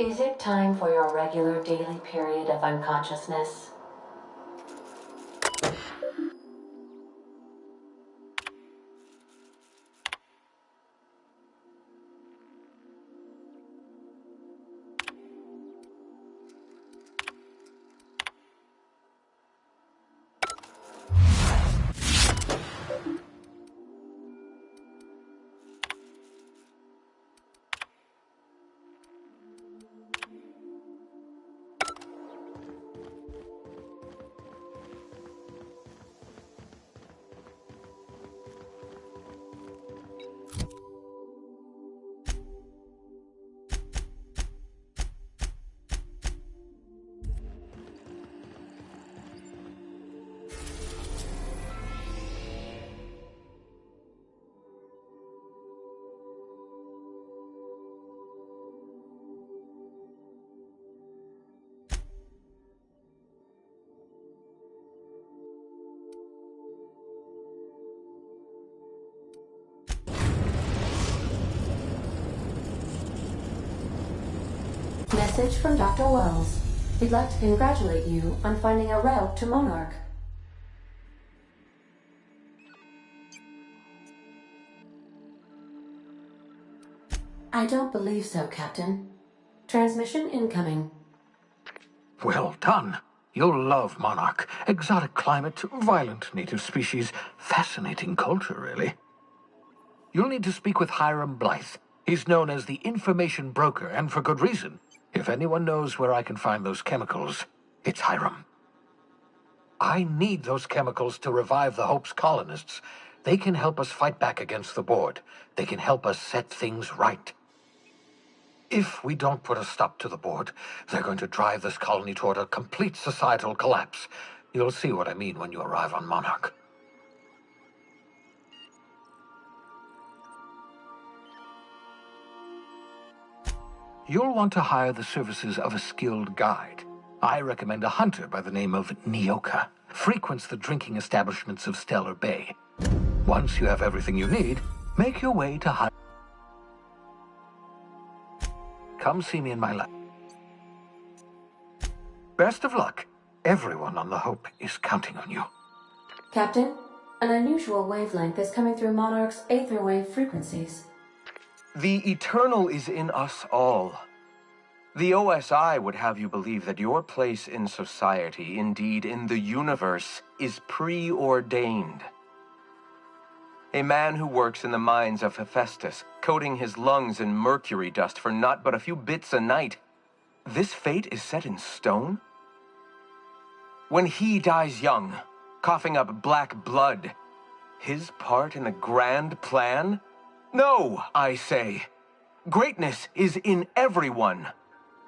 Is it time for your regular daily period of unconsciousness? Message from Dr. Wells. He'd like to congratulate you on finding a route to Monarch. I don't believe so, Captain. Transmission incoming. Well done. You'll love Monarch. Exotic climate, violent native species, fascinating culture, really. You'll need to speak with Hiram Blythe. He's known as the information broker, and for good reason. If anyone knows where I can find those chemicals, it's Hiram. I need those chemicals to revive the Hope's colonists. They can help us fight back against the Board. They can help us set things right. If we don't put a stop to the Board, they're going to drive this colony toward a complete societal collapse. You'll see what I mean when you arrive on Monarch. You'll want to hire the services of a skilled guide. I recommend a hunter by the name of Nyoka. Frequents the drinking establishments of Stellar Bay. Once you have everything you need, make your way to Come see me in my lab. Best of luck. Everyone on the Hope is counting on you. Captain, an unusual wavelength is coming through Monarch's aether wave frequencies. The eternal is in us all. The OSI would have you believe that your place in society, indeed in the universe, is preordained. A man who works in the mines of Hephaestus, coating his lungs in mercury dust for not but a few bits a night. This fate is set in stone? When he dies young, coughing up black blood, his part in the grand plan? No, I say. Greatness is in everyone.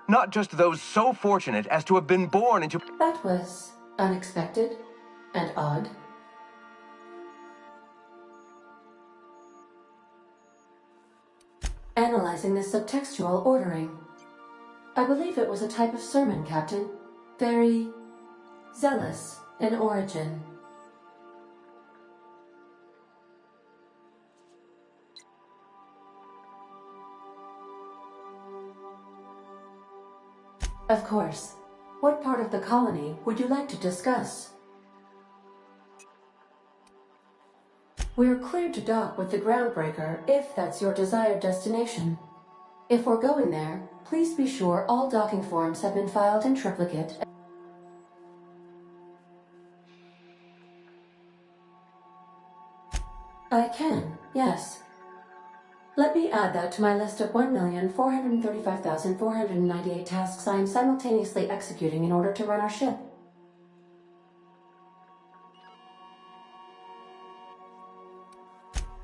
Not just those so fortunate as to have been born into... That was unexpected and odd. analyzing the subtextual ordering. I believe it was a type of sermon, Captain. Very zealous in origin. Of course. What part of the colony would you like to discuss? We're cleared to dock with the Groundbreaker if that's your desired destination. If we're going there, please be sure all docking forms have been filed in triplicate. I can, yes. Let me add that to my list of 1,435,498 tasks I am simultaneously executing in order to run our ship.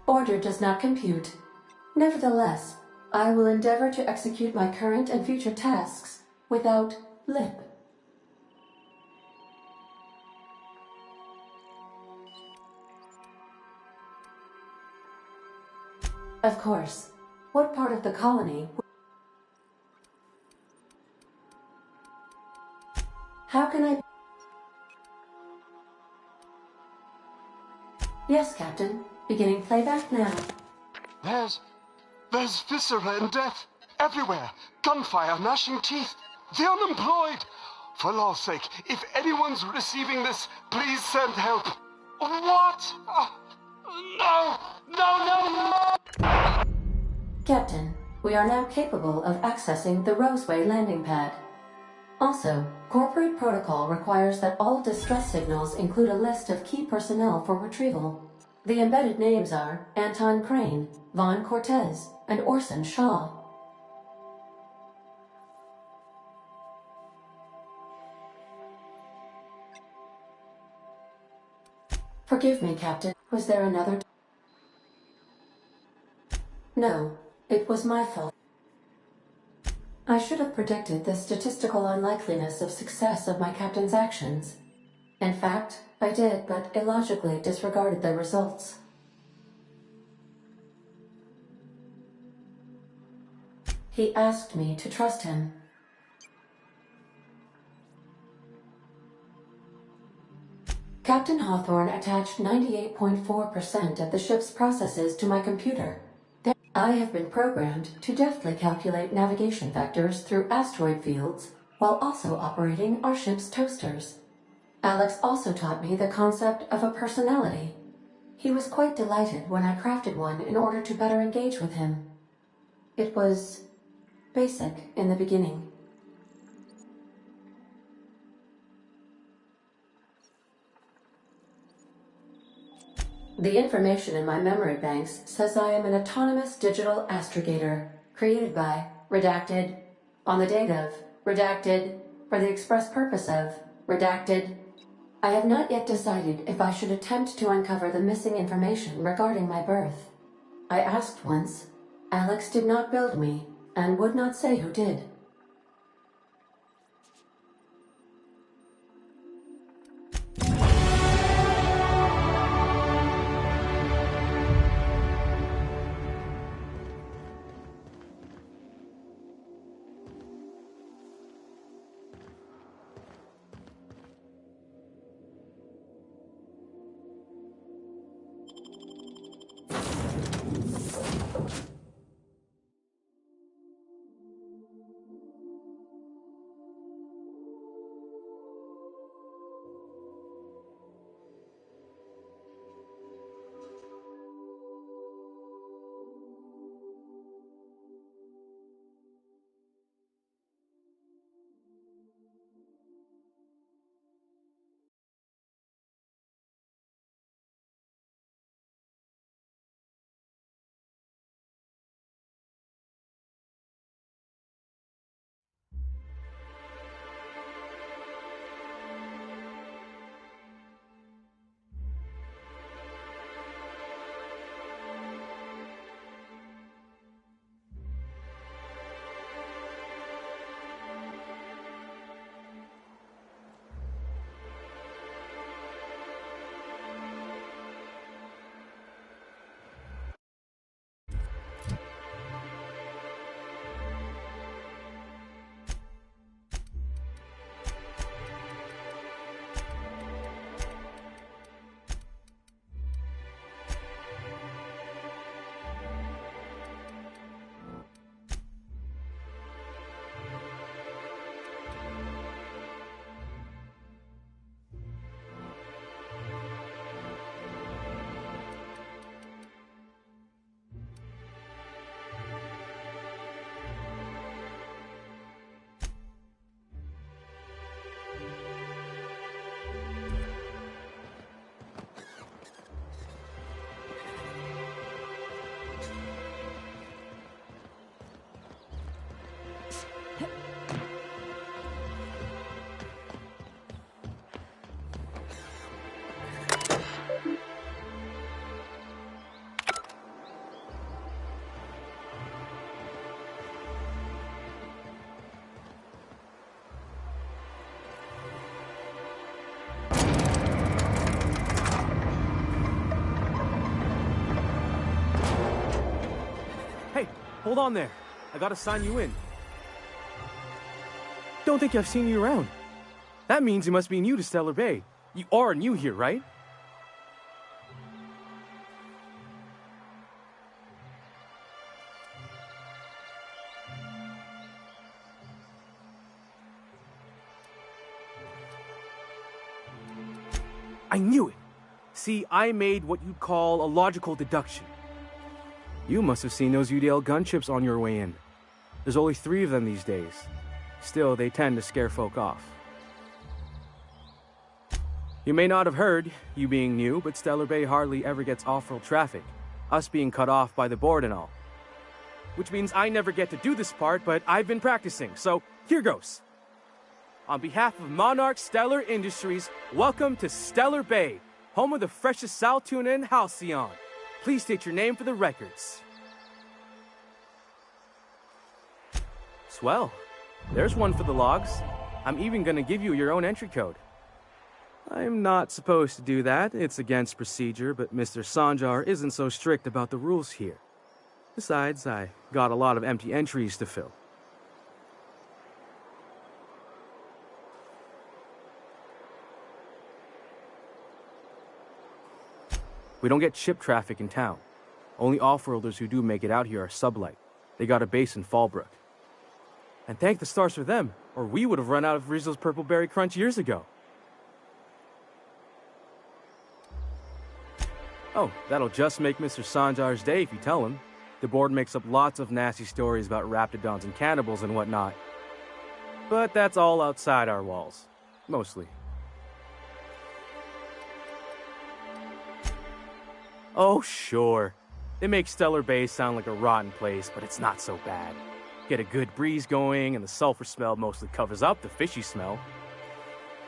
Order does not compute. Nevertheless, I will endeavor to execute my current and future tasks without lip. Of course. What part of the colony? How can I? Yes, Captain. Beginning playback now. There's viscera and death everywhere. Gunfire, gnashing teeth. The unemployed. For law's sake, if anyone's receiving this, please send help. What? No! No, no, no! Captain, we are now capable of accessing the Roseway landing pad. Also, corporate protocol requires that all distress signals include a list of key personnel for retrieval. The embedded names are Anton Crane, Vaughn Cortez, and Orson Shaw. Forgive me, Captain. Was there another? No, it was my fault. I should have predicted the statistical unlikeliness of success of my captain's actions. In fact, I did, but illogically disregarded the results. He asked me to trust him. Captain Hawthorne attached 98.4% of the ship's processes to my computer. I have been programmed to deftly calculate navigation vectors through asteroid fields, while also operating our ship's toasters. Alex also taught me the concept of a personality. He was quite delighted when I crafted one in order to better engage with him. It was basic in the beginning. The information in my memory banks says I am an autonomous digital astrogator, created by, redacted, on the date of, redacted, for the express purpose of, redacted. I have not yet decided if I should attempt to uncover the missing information regarding my birth. I asked once. Alex did not build me, and would not say who did. hold on there. I gotta sign you in. Don't think I've seen you around. That means you must be new to Stellar Bay. You are new here, right? I knew it! See, I made what you'd call a logical deduction. You must have seen those UDL gunships on your way in. There's only 3 of them these days. Still, they tend to scare folk off. You may not have heard, you being new, but Stellar Bay hardly ever gets off-road traffic, us being cut off by the board and all. Which means I never get to do this part, but I've been practicing, so here goes. On behalf of Monarch Stellar Industries, welcome to Stellar Bay, home of the freshest sal tuna in Halcyon. Please state your name for the records. Swell. There's one for the logs. I'm even gonna give you your own entry code. I'm not supposed to do that. It's against procedure, but Mr. Sanjar isn't so strict about the rules here. Besides, I got a lot of empty entries to fill. We don't get ship traffic in town. Only off-worlders who do make it out here are Sublight. They got a base in Fallbrook. And thank the stars for them, or we would have run out of Rizzo's Purple Berry Crunch years ago. Oh, that'll just make Mr. Sanjar's day if you tell him. The board makes up lots of nasty stories about raptidons and cannibals and whatnot. But that's all outside our walls. Mostly. Oh, sure. They make Stellar Bay sound like a rotten place, but it's not so bad. Get a good breeze going, and the sulfur smell mostly covers up the fishy smell.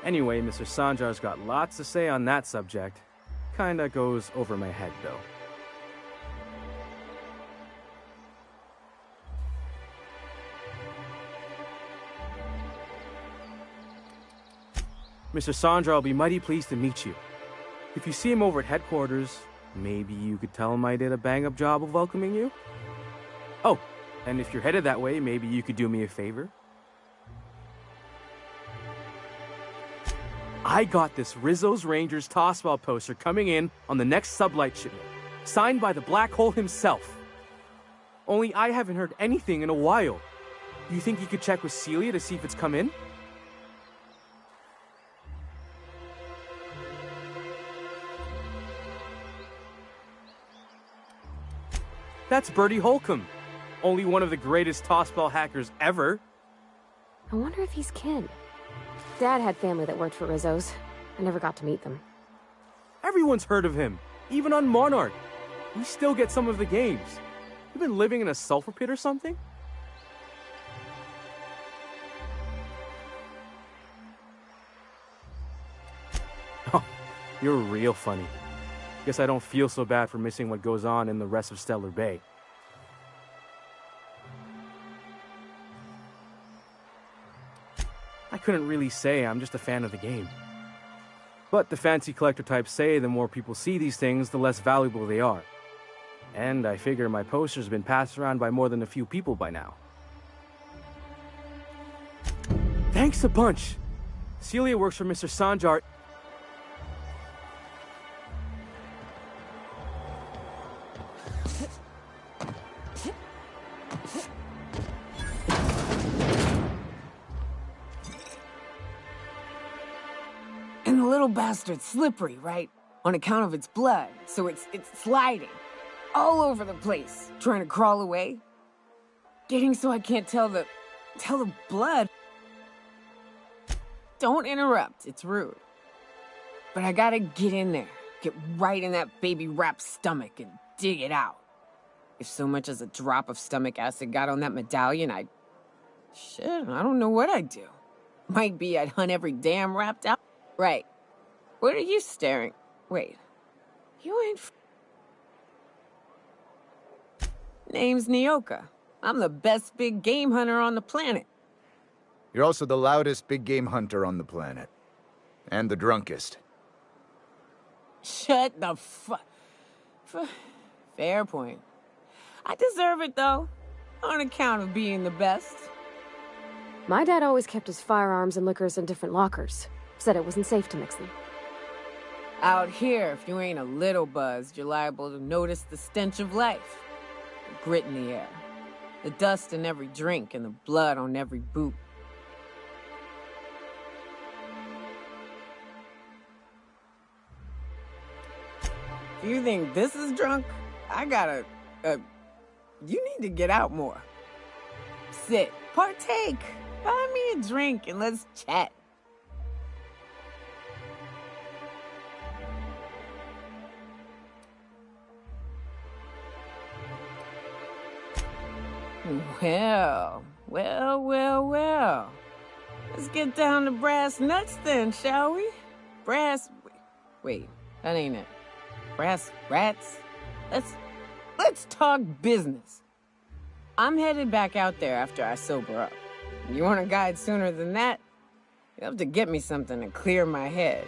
Anyway, Mr. Sanjar's got lots to say on that subject. Kinda goes over my head, though. Mr. Sanjar will be mighty pleased to meet you. If you see him over at headquarters, maybe you could tell him I did a bang-up job of welcoming you? Oh, and if you're headed that way, maybe you could do me a favor? I got this Rizzo's Rangers Tossball poster coming in on the next Sublight shipment, signed by the Black Hole himself. Only I haven't heard anything in a while. Do you think you could check with Celia to see if it's come in? That's Bertie Holcomb, only one of the greatest tossball hackers ever. I wonder if he's kin. Dad had family that worked for Rizzo's. I never got to meet them. Everyone's heard of him, even on Monarch. We still get some of the games. You been living in a sulfur pit or something? Oh, you're real funny. Guess I don't feel so bad for missing what goes on in the rest of Stellar Bay. I couldn't really say, I'm just a fan of the game. But the fancy collector types say the more people see these things, the less valuable they are. And I figure my poster's been passed around by more than a few people by now. Thanks a bunch. Celia works for Mr. Sanjar. And the little bastard's slippery, right? On account of its blood, so it's sliding. All over the place, trying to crawl away. Getting so I can't tell the blood. Don't interrupt, it's rude. But I gotta get in there, get right in that baby rap's stomach and dig it out. If so much as a drop of stomach acid got on that medallion, shit, I don't know what I'd do. Might be I'd hunt every damn wrapped out. Right. What are you staring? Wait. You ain't... Name's Nyoka. I'm the best big game hunter on the planet. You're also the loudest big game hunter on the planet. And the drunkest. Shut the Fair point. I deserve it, though. on account of being the best. My dad always kept his firearms and liquors in different lockers. Said it wasn't safe to mix them. Out here, if you ain't a little buzzed, you're liable to notice the stench of life. The grit in the air. The dust in every drink and the blood on every boot. If you think this is drunk, I gotta, you need to get out more. Sit, partake, buy me a drink and let's chat. Well. Let's get down to brass nuts then, shall we? Wait, that ain't it. Brass rats? Let's talk business. I'm headed back out there after I sober up. You want a guide sooner than that? You'll have to get me something to clear my head.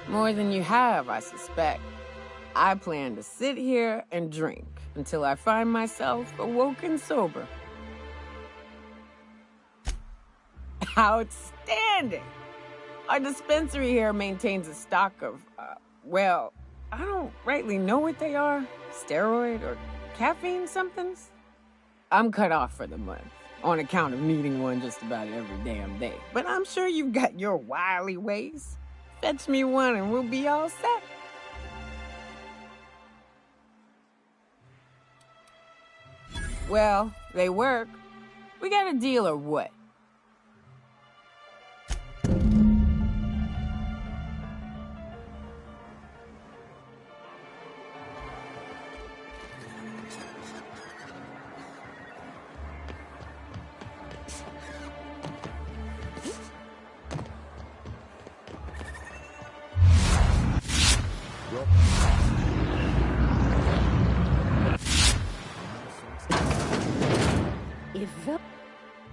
More than you have, I suspect. I plan to sit here and drink until I find myself awoken sober. Outstanding! Our dispensary here maintains a stock of, well, I don't rightly know what they are. Steroid or caffeine somethings? I'm cut off for the month, on account of needing one just about every damn day. But I'm sure you've got your wily ways. Fetch me one and we'll be all set. Well, they work. We got a deal or what?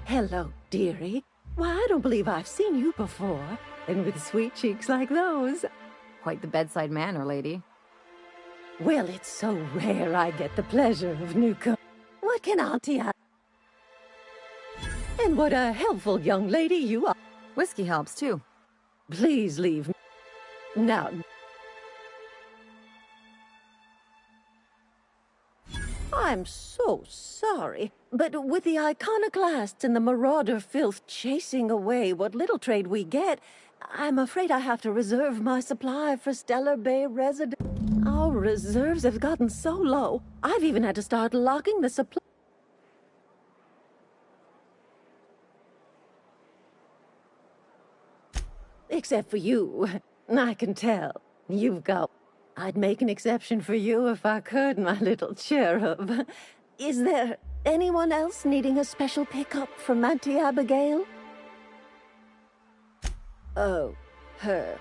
Hello, dearie. Why, I don't believe I've seen you before. And with sweet cheeks like those. Quite the bedside manner, lady. Well, it's so rare I get the pleasure of newcomers. What can Auntie... And what a helpful young lady you are. Whiskey helps, too. Please leave me. Now... I'm so sorry, but with the iconoclasts and the marauder filth chasing away what little trade we get, I'm afraid I have to reserve my supply for Stellar Bay residents. Our reserves have gotten so low, I've even had to start locking the supply. Except for you, I can tell. You've got... I'd make an exception for you if I could, my little cherub. Is there anyone else needing a special pickup from Auntie Abigail? Oh, her.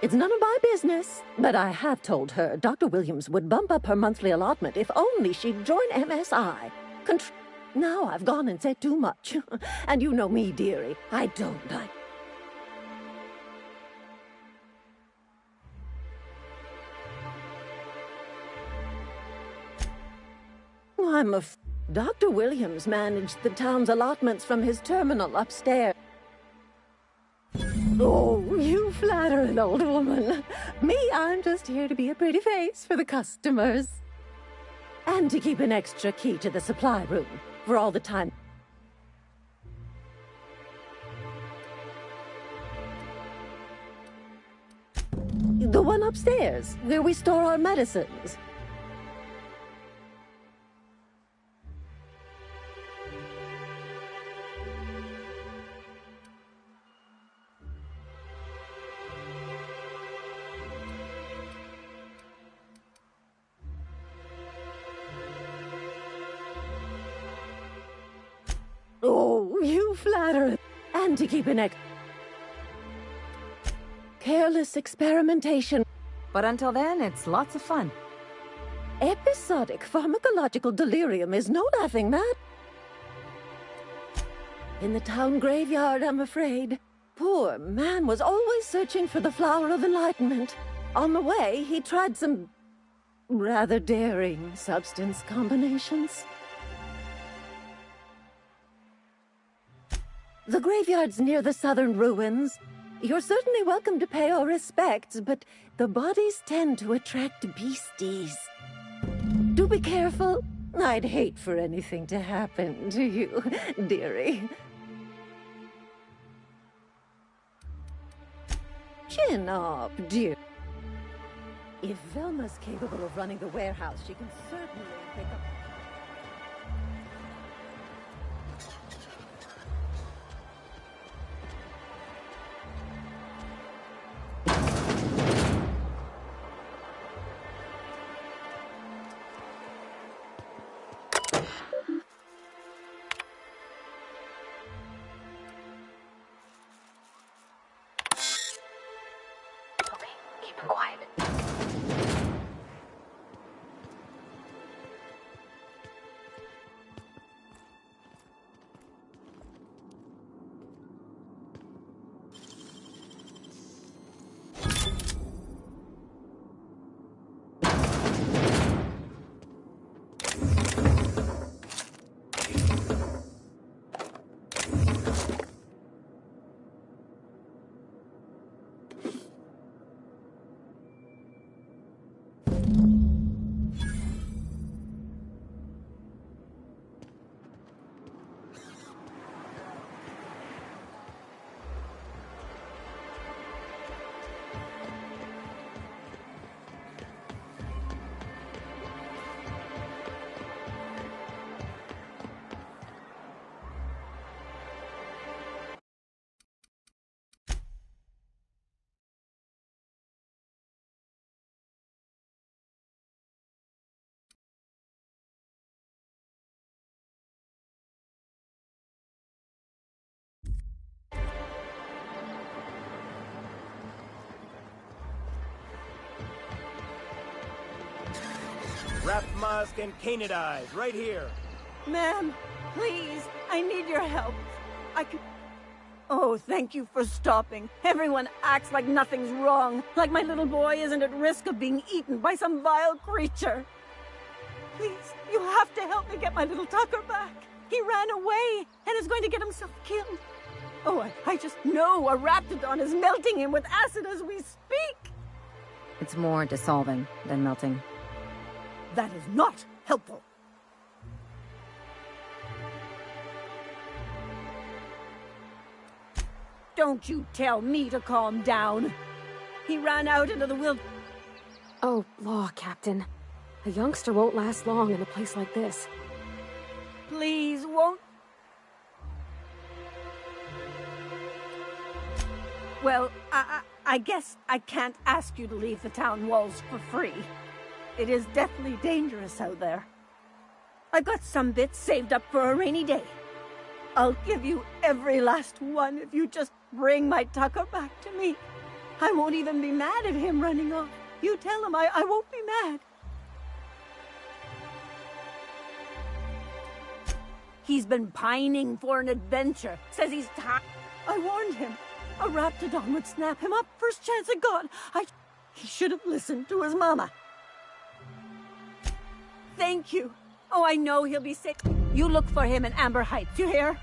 It's none of my business, but I have told her Dr. Williams would bump up her monthly allotment if only she'd join MSI. Now I've gone and said too much. And you know me, dearie. I don't like... Dr. Williams managed the town's allotments from his terminal upstairs. Oh, you flatter an old woman. Me, I'm just here to be a pretty face for the customers. And to keep an extra key to the supply room for all the time. The one upstairs, where we store our medicines. Oh, you flatter. And to keep an careless experimentation. But until then, it's lots of fun. Episodic pharmacological delirium is no laughing matter. In the town graveyard, I'm afraid. Poor man was always searching for the flower of enlightenment. On the way, he tried some rather daring substance combinations. The graveyard's near the southern ruins. You're certainly welcome to pay our respects, but the bodies tend to attract beasties. Do be careful. I'd hate for anything to happen to you, dearie. Chin up, dear. If Velma's capable of running the warehouse, she can certainly pick up... Keep it quiet. Wrap Mask and Canadize, right here. Ma'am, please, I need your help. I can... Oh, thank you for stopping. Everyone acts like nothing's wrong, like my little boy isn't at risk of being eaten by some vile creature. Please, you have to help me get my little Tucker back. He ran away and is going to get himself killed. Oh, I just know a Raptidon is melting him with acid as we speak. It's more dissolving than melting. That is not helpful. Don't you tell me to calm down. He ran out into the wild... Oh, law, Captain. A youngster won't last long in a place like this. Please, won't... Well, I guess I can't ask you to leave the town walls for free. It is deathly dangerous out there. I've got some bits saved up for a rainy day. I'll give you every last one if you just bring my Tucker back to me. I won't even be mad at him running off. You tell him I won't be mad. He's been pining for an adventure. Says he's tired. I warned him. A Raptidon would snap him up first chance it got. He should have listened to his mama. Thank you. Oh, I know he'll be sick. You look for him in Amber Heights, you hear?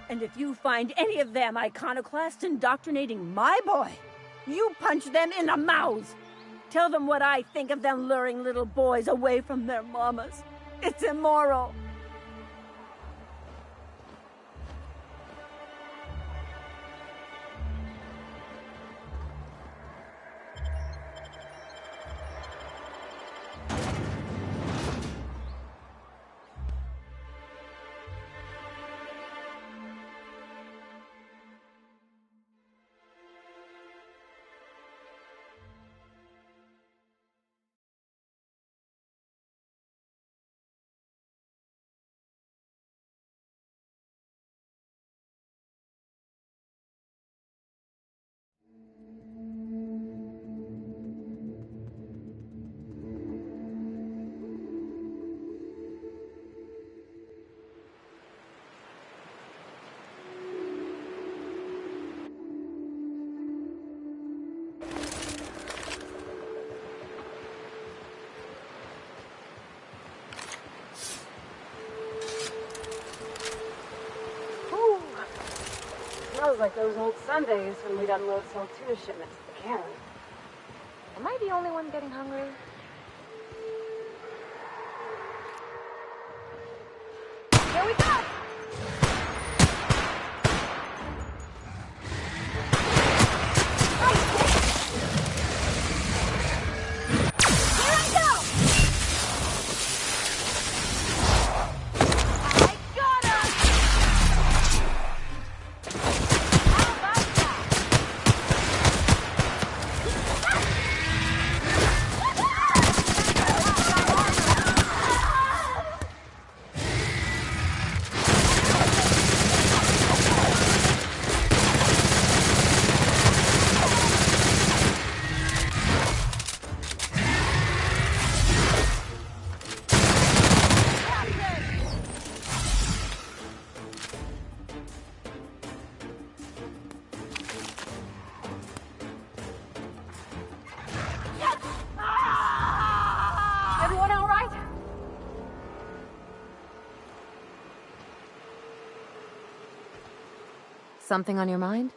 And if you find any of them iconoclasts indoctrinating my boy, you punch them in the mouths. Tell them what I think of them luring little boys away from their mamas. It's immoral. feels like those old Sundays when we'd unload Saltuna shipments at the Karen. Am I the only one getting hungry? Here we go! Something on your mind?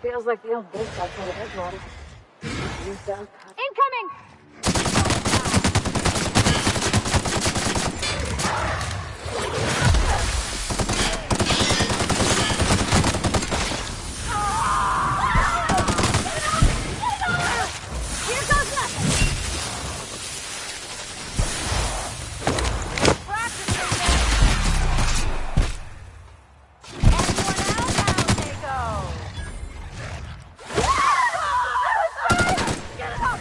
Feels like the old base outside of Edgewater. Incoming! Get it up!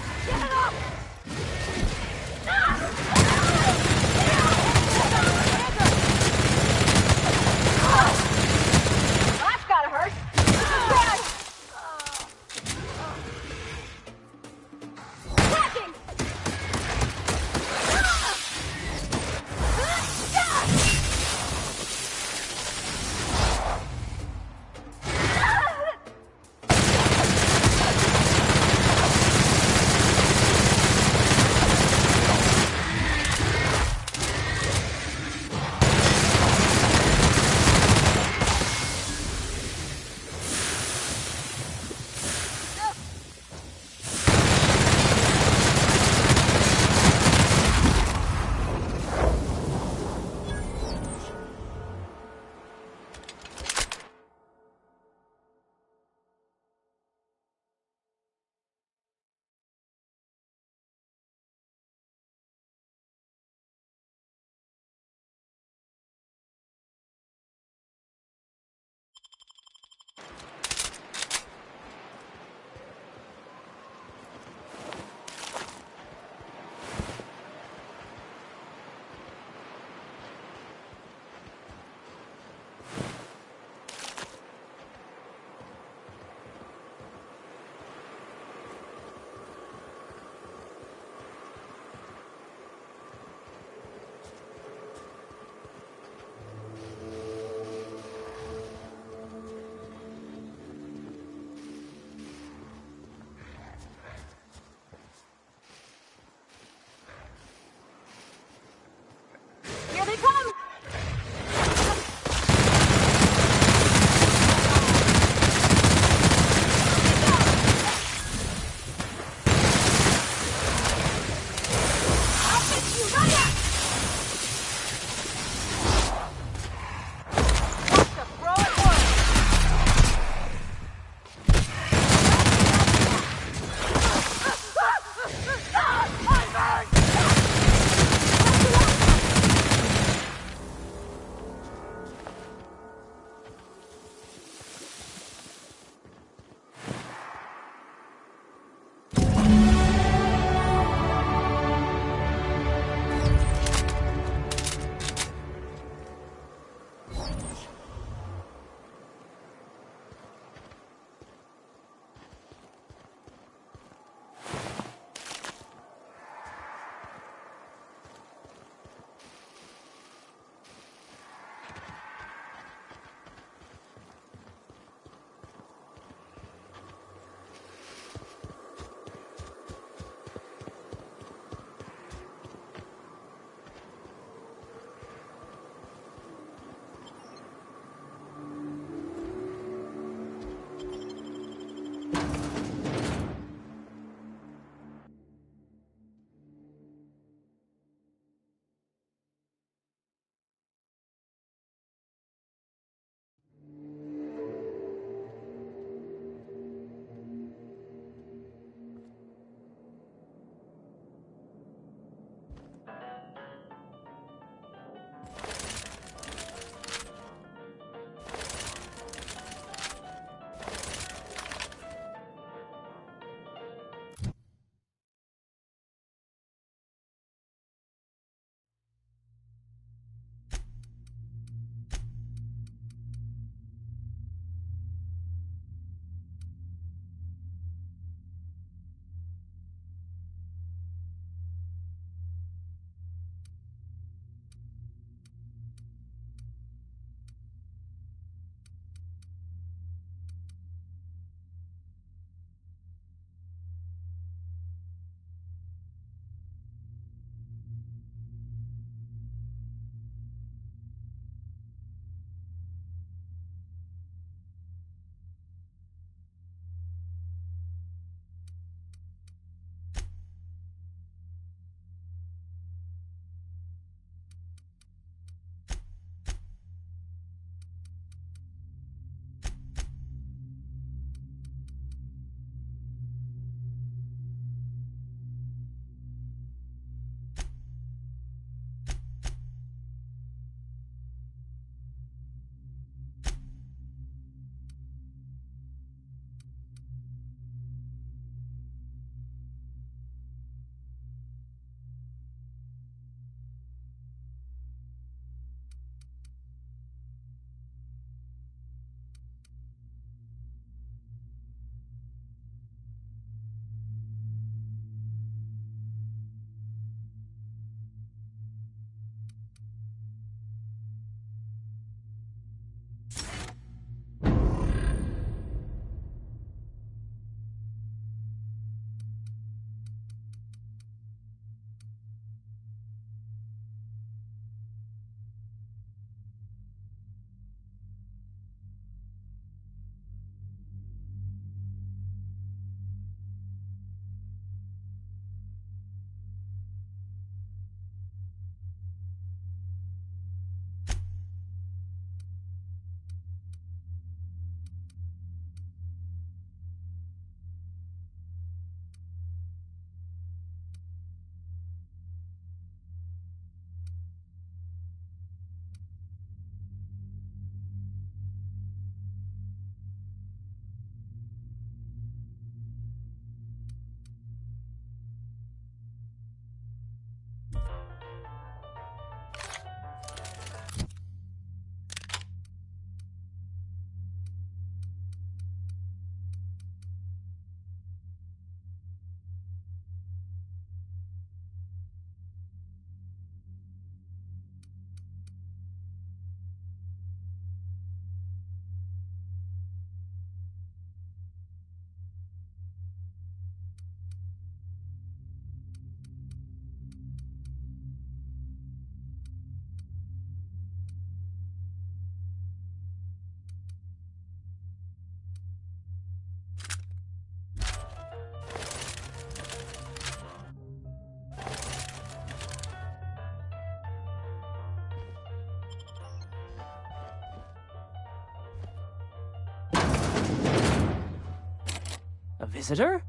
visitor?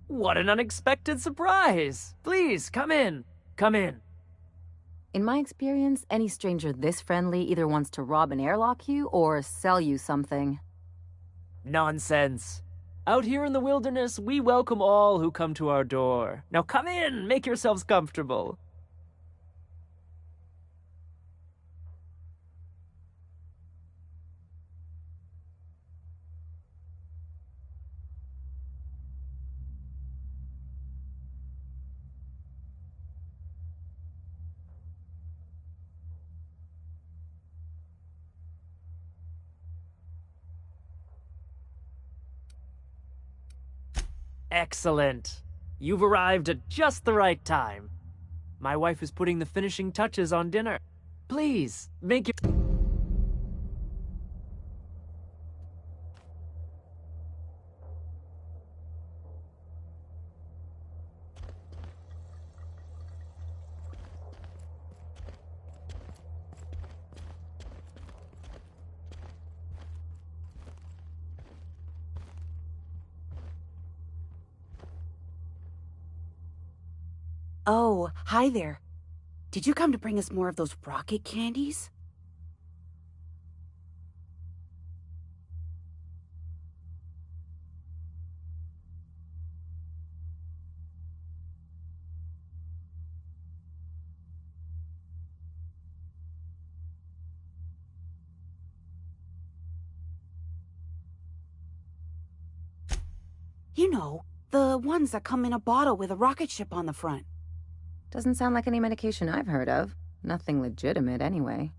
What an unexpected surprise! Please, come in. Come in. In my experience, any stranger this friendly either wants to rob and airlock you or sell you something. Nonsense. Out here in the wilderness, we welcome all who come to our door. Now come in, make yourselves comfortable. Excellent. You've arrived at just the right time. My wife is putting the finishing touches on dinner. Please, make your... Oh, hi there. Did you come to bring us more of those rocket candies? You know, the ones that come in a bottle with a rocket ship on the front. Doesn't sound like any medication I've heard of. Nothing legitimate, anyway.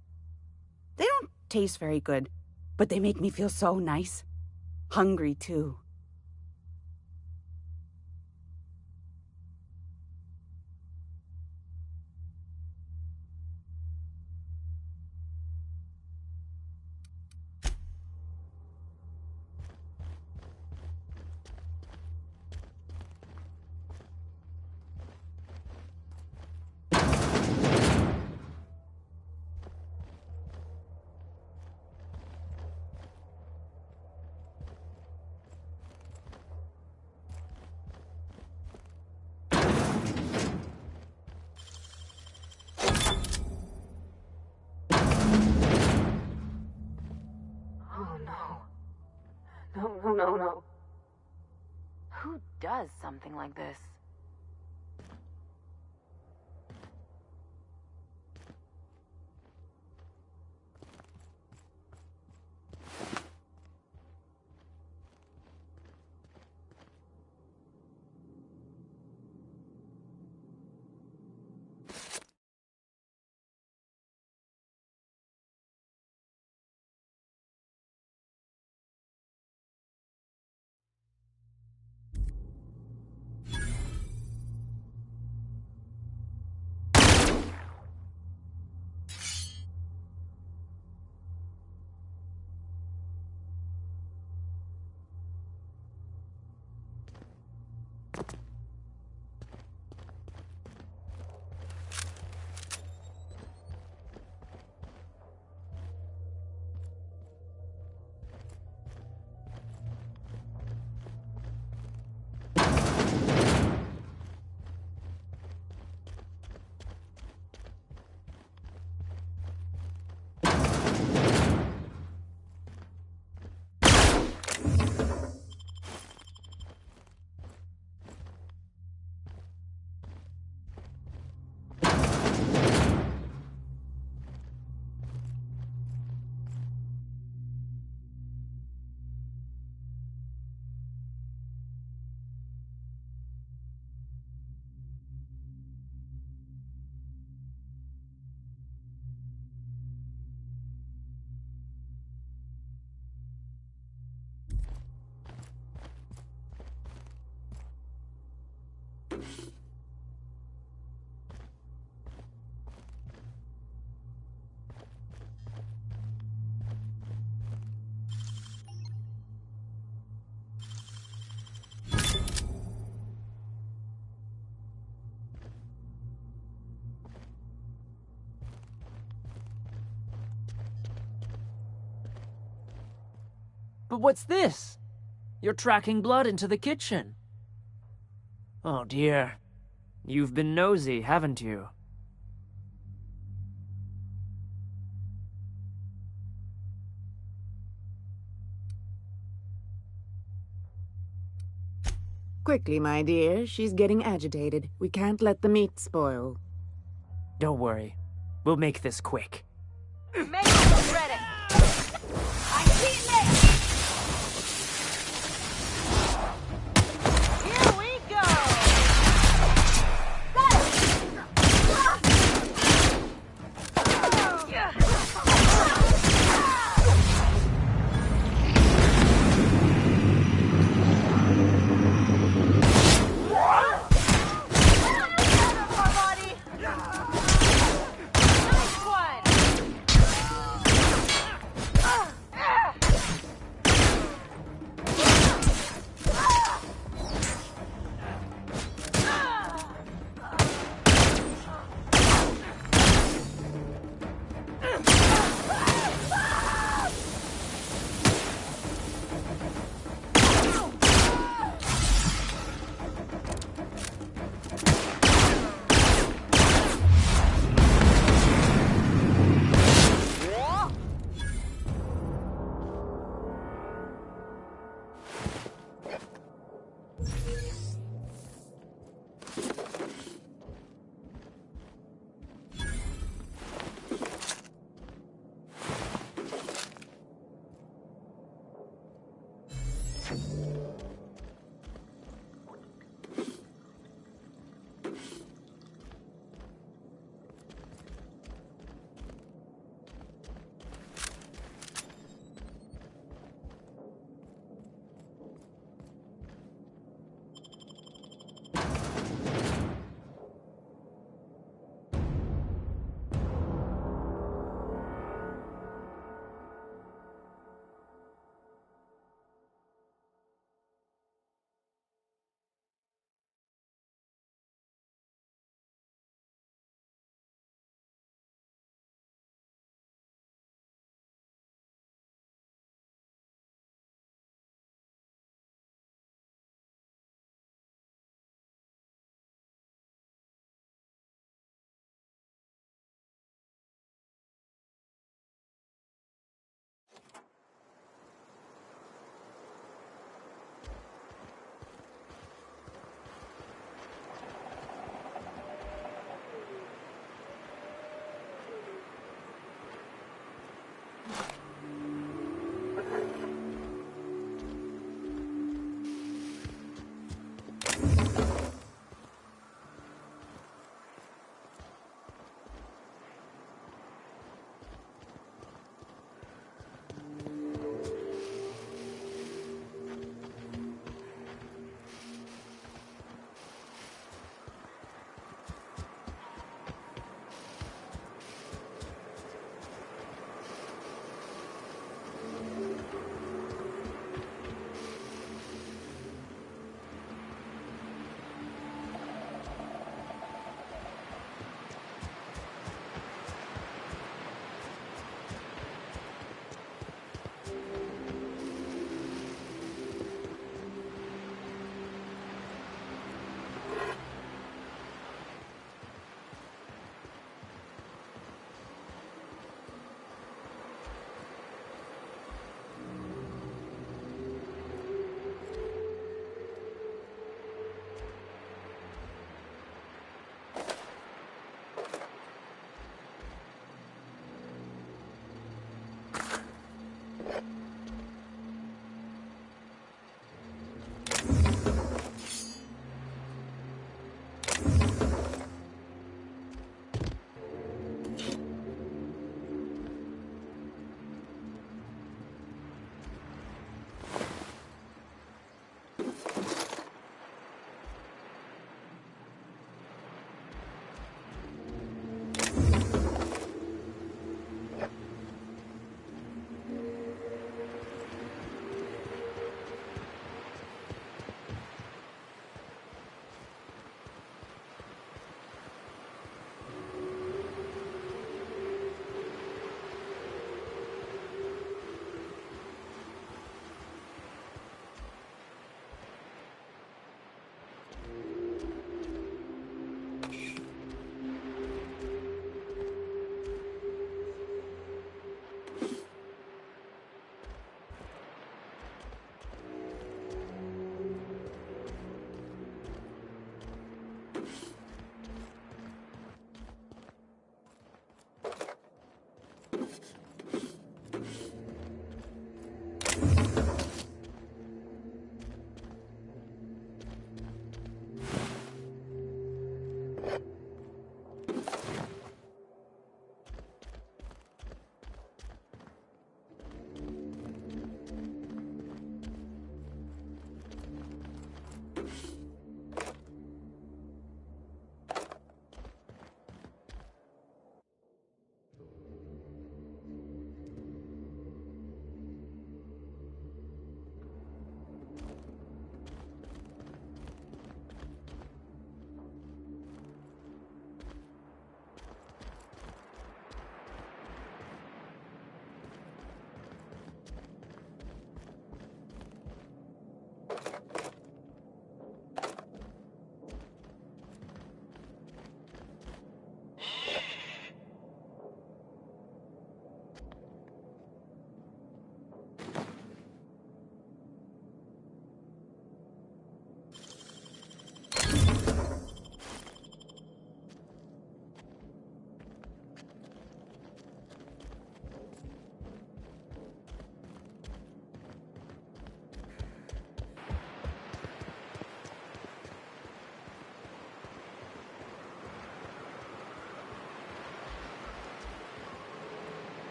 They don't taste very good, but they make me feel so nice. Hungry, too. No. Who does something like this? But what's this? You're tracking blood into the kitchen. Oh dear. You've been nosy, haven't you? Quickly, my dear. She's getting agitated. We can't let the meat spoil. Don't worry. We'll make this quick. Make it ready. I see it. Here we go.